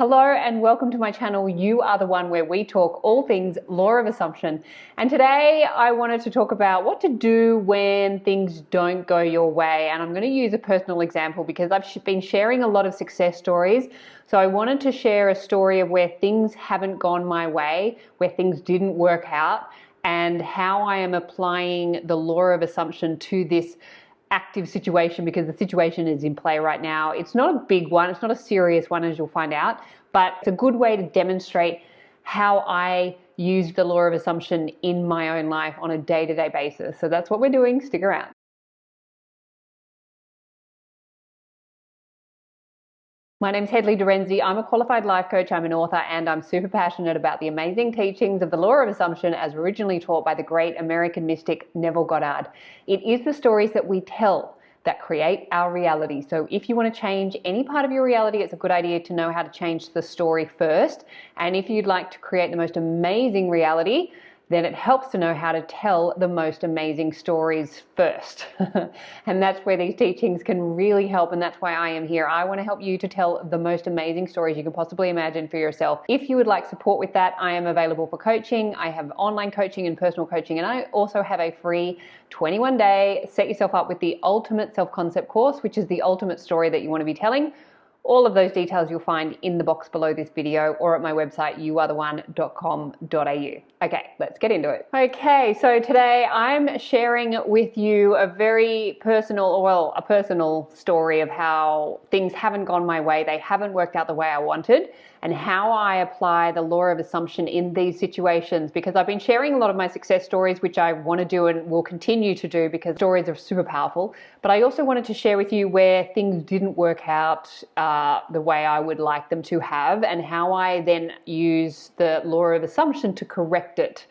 Hello and welcome to my channel. You are the one where we talk all things law of assumption. And today I wanted to talk about what to do when things don't go your way. And I'm going to use a personal example because I've been sharing a lot of success stories. So I wanted to share a story of where things haven't gone my way, where things didn't work out, and how I am applying the law of assumption to this active situation, because the situation is in play right now. It's not a big one, it's not a serious one, as you'll find out, but it's a good way to demonstrate how I use the law of assumption in my own life on a day-to-day basis. So that's what we're doing. Stick around. My name's Hedley Derenzie. I'm a qualified life coach, I'm an author, and I'm super passionate about the amazing teachings of the law of assumption as originally taught by the great American mystic Neville Goddard. It is the stories that we tell that create our reality. So if you want to change any part of your reality, it's a good idea to know how to change the story first. And if you'd like to create the most amazing reality, then it helps to know how to tell the most amazing stories first. And that's where these teachings can really help, and that's why I am here. I want to help you to tell the most amazing stories you can possibly imagine for yourself. If you would like support with that, I am available for coaching. I have online coaching and personal coaching, and I also have a free 21-day Set Yourself Up with the Ultimate Self-Concept course, which is the ultimate story that you want to be telling. All of those details you'll find in the box below this video or at my website, youaretheone.com.au. Okay, let's get into it. Okay, so today I'm sharing with you a very personal, well, a personal story of how things haven't gone my way. They haven't worked out the way I wanted, and how I apply the law of assumption in these situations, because I've been sharing a lot of my success stories, which I want to do and will continue to do because stories are super powerful. But I also wanted to share with you where things didn't work out the way I would like them to have, and how I then use the law of assumption to correct it.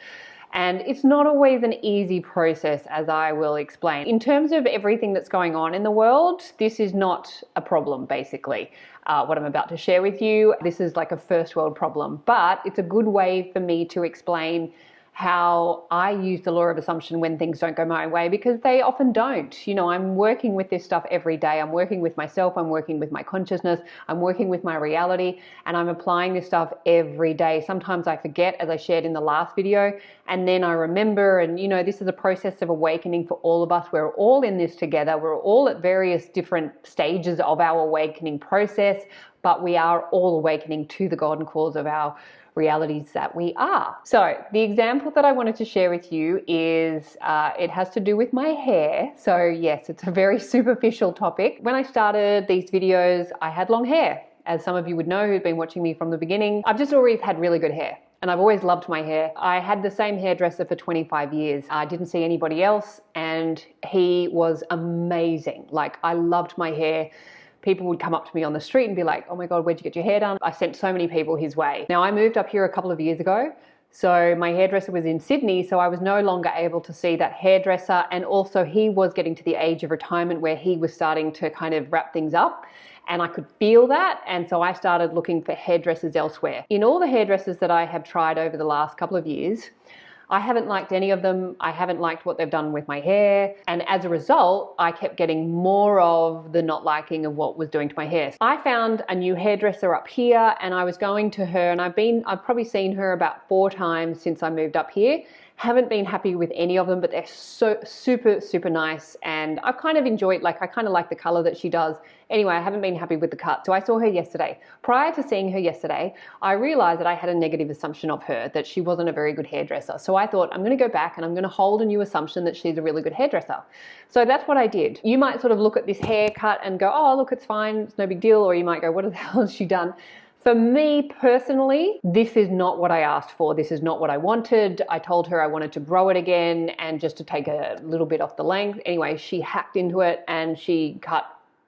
And it's not always an easy process, as I will explain. In terms of everything that's going on in the world, this is not a problem, basically. What I'm about to share with you, this is like a first world problem, but it's a good way for me to explain how I use the law of assumption when things don't go my way, because they often don't. You know, I'm working with this stuff every day. I'm working with myself, I'm working with my consciousness, I'm working with my reality, and I'm applying this stuff every day. Sometimes I forget, as I shared in the last video, and then I remember, and you know, this is a process of awakening for all of us. We're all in this together. We're all at various different stages of our awakening process, but we are all awakening to the golden cause of our realities that we are. So the example that I wanted to share with you is, it has to do with my hair. So yes, it's a very superficial topic. When I started these videos, I had long hair. As some of you would know who've been watching me from the beginning, I've just always had really good hair. And I've always loved my hair. I had the same hairdresser for 25 years. I didn't see anybody else, and he was amazing. Like, I loved my hair. People would come up to me on the street and be like, oh my God, where'd you get your hair done? I sent so many people his way. Now, I moved up here a couple of years ago, so my hairdresser was in Sydney, so I was no longer able to see that hairdresser, and also he was getting to the age of retirement where he was starting to kind of wrap things up, and I could feel that, and so I started looking for hairdressers elsewhere. In all the hairdressers that I have tried over the last couple of years, I haven't liked any of them. I haven't liked what they've done with my hair. And as a result, I kept getting more of the not liking of what was doing to my hair. I found a new hairdresser up here, and I was going to her, and I've probably seen her about 4 times since I moved up here. Haven't been happy with any of them, but they're so super, super nice. And I've kind of enjoyed, like, I kind of like the color that she does. Anyway, I haven't been happy with the cut. So I saw her yesterday. Prior to seeing her yesterday, I realized that I had a negative assumption of her, that she wasn't a very good hairdresser. So I thought, I'm going to go back and I'm going to hold a new assumption that she's a really good hairdresser. So that's what I did. You might sort of look at this haircut and go, oh, look, it's fine, it's no big deal. Or you might go, what the hell has she done? For me personally, this is not what I asked for. This is not what I wanted. I told her I wanted to grow it again and just to take a little bit off the length. Anyway, she hacked into it and she cut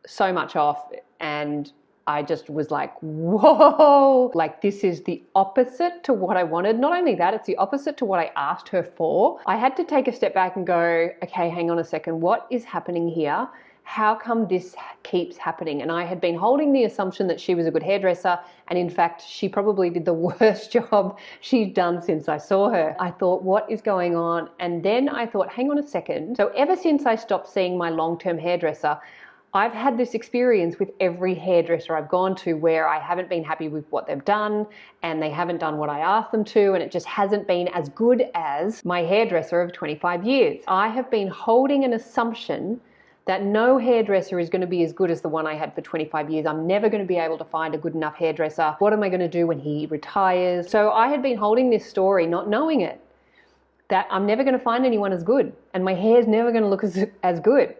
so much off, and I just was like, whoa, like this is the opposite to what I wanted. Not only that, it's the opposite to what I asked her for. I had to take a step back and go, okay, hang on a second. What is happening here? How come this keeps happening? And I had been holding the assumption that she was a good hairdresser, and in fact, she probably did the worst job she's done since I saw her. I thought, what is going on? And then I thought, hang on a second. So ever since I stopped seeing my long-term hairdresser, I've had this experience with every hairdresser I've gone to where I haven't been happy with what they've done and they haven't done what I asked them to, and it just hasn't been as good as my hairdresser of 25 years. I have been holding an assumption that no hairdresser is going to be as good as the one I had for 25 years. I'm never going to be able to find a good enough hairdresser. What am I going to do when he retires? So I had been holding this story, not knowing it, that I'm never going to find anyone as good and my hair's never going to look as good.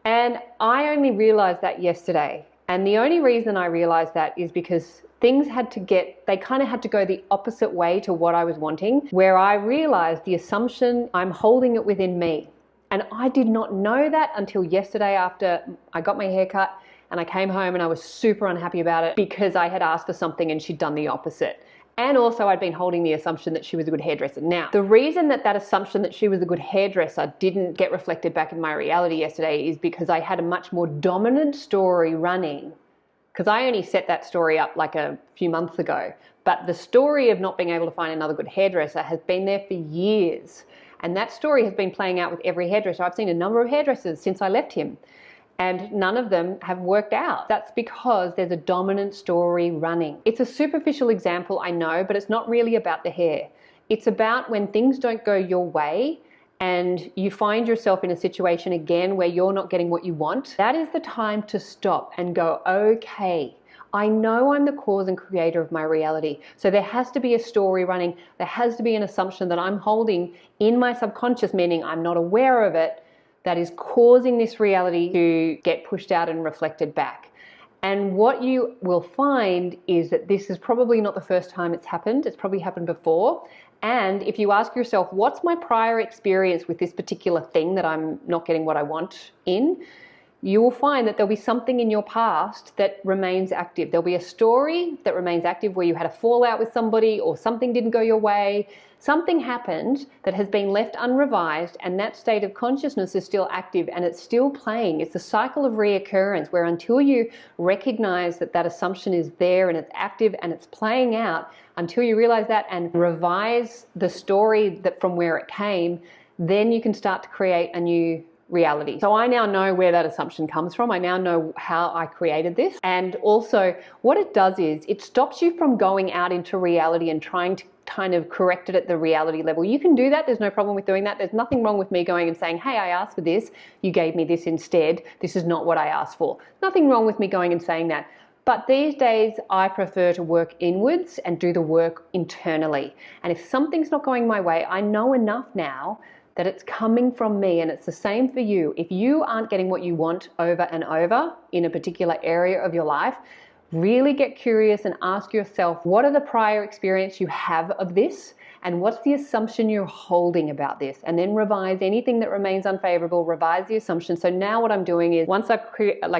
And I only realized that yesterday. And the only reason I realized that is because things they kind of had to go the opposite way to what I was wanting, where I realized the assumption, I'm holding it within me. And I did not know that until yesterday after I got my hair cut and I came home and I was super unhappy about it because I had asked for something and she'd done the opposite. And also I'd been holding the assumption that she was a good hairdresser. Now, the reason that assumption that she was a good hairdresser didn't get reflected back in my reality yesterday is because I had a much more dominant story running, because I only set that story up like a few months ago. But the story of not being able to find another good hairdresser has been there for years. And that story has been playing out with every hairdresser. I've seen a number of hairdressers since I left him, and none of them have worked out. That's because there's a dominant story running. It's a superficial example, I know, but it's not really about the hair. It's about when things don't go your way and you find yourself in a situation again where you're not getting what you want. That is the time to stop and go, okay, I know I'm the cause and creator of my reality. So there has to be a story running. There has to be an assumption that I'm holding in my subconscious, meaning I'm not aware of it, that is causing this reality to get pushed out and reflected back. And what you will find is that this is probably not the first time it's happened. It's probably happened before. And if you ask yourself, what's my prior experience with this particular thing that I'm not getting what I want in, you will find that there'll be something in your past that remains active. There'll be a story that remains active where you had a fallout with somebody or something didn't go your way. Something happened that has been left unrevised, and that state of consciousness is still active and it's still playing. It's a cycle of reoccurrence where until you recognize that assumption is there and it's active and it's playing out, until you realize that and revise the story that from where it came, then you can start to create a new reality. So I now know where that assumption comes from. I now know how I created this. And also what it does is it stops you from going out into reality and trying to kind of correct it at the reality level. You can do that. There's no problem with doing that. There's nothing wrong with me going and saying, hey, I asked for this. You gave me this instead. This is not what I asked for. Nothing wrong with me going and saying that. But these days, I prefer to work inwards and do the work internally. And if something's not going my way, I know enough now that it's coming from me, and it's the same for you. If you aren't getting what you want over and over in a particular area of your life, really get curious and ask yourself, what are the prior experience you have of this? And what's the assumption you're holding about this? And then revise anything that remains unfavorable, revise the assumption. So now what I'm doing is once I've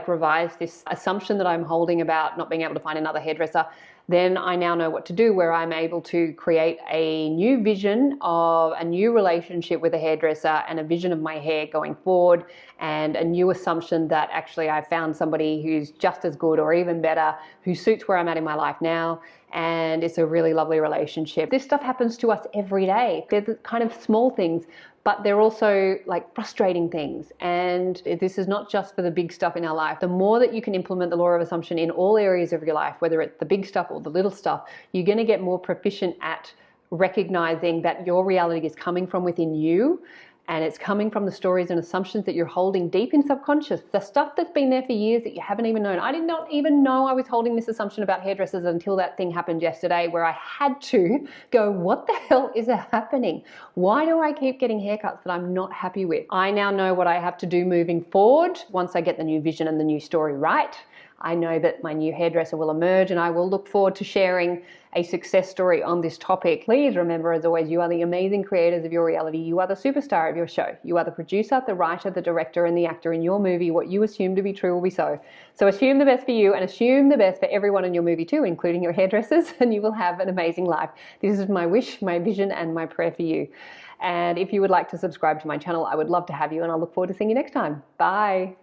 revised this assumption that I'm holding about not being able to find another hairdresser, then I now know what to do, where I'm able to create a new vision of a new relationship with a hairdresser and a vision of my hair going forward, and a new assumption that actually I found somebody who's just as good or even better, who suits where I'm at in my life now. And it's a really lovely relationship. This stuff happens to us every day. They're the kind of small things, but they're also like frustrating things. And this is not just for the big stuff in our life. The more that you can implement the law of assumption in all areas of your life, whether it's the big stuff or the little stuff, you're going to get more proficient at recognizing that your reality is coming from within you. And it's coming from the stories and assumptions that you're holding deep in subconscious. The stuff that's been there for years that you haven't even known. I did not even know I was holding this assumption about hairdressers until that thing happened yesterday, where I had to go, what the hell is happening? Why do I keep getting haircuts that I'm not happy with? I now know what I have to do moving forward. Once I get the new vision and the new story right, I know that my new hairdresser will emerge, and I will look forward to sharing a success story on this topic. Please remember, as always, you are the amazing creators of your reality. You are the superstar of your show. You are the producer, the writer, the director, and the actor in your movie. What you assume to be true will be so. So assume the best for you and assume the best for everyone in your movie too, including your hairdressers, and you will have an amazing life. This is my wish, my vision, and my prayer for you. And if you would like to subscribe to my channel, I would love to have you, and I'll look forward to seeing you next time. Bye.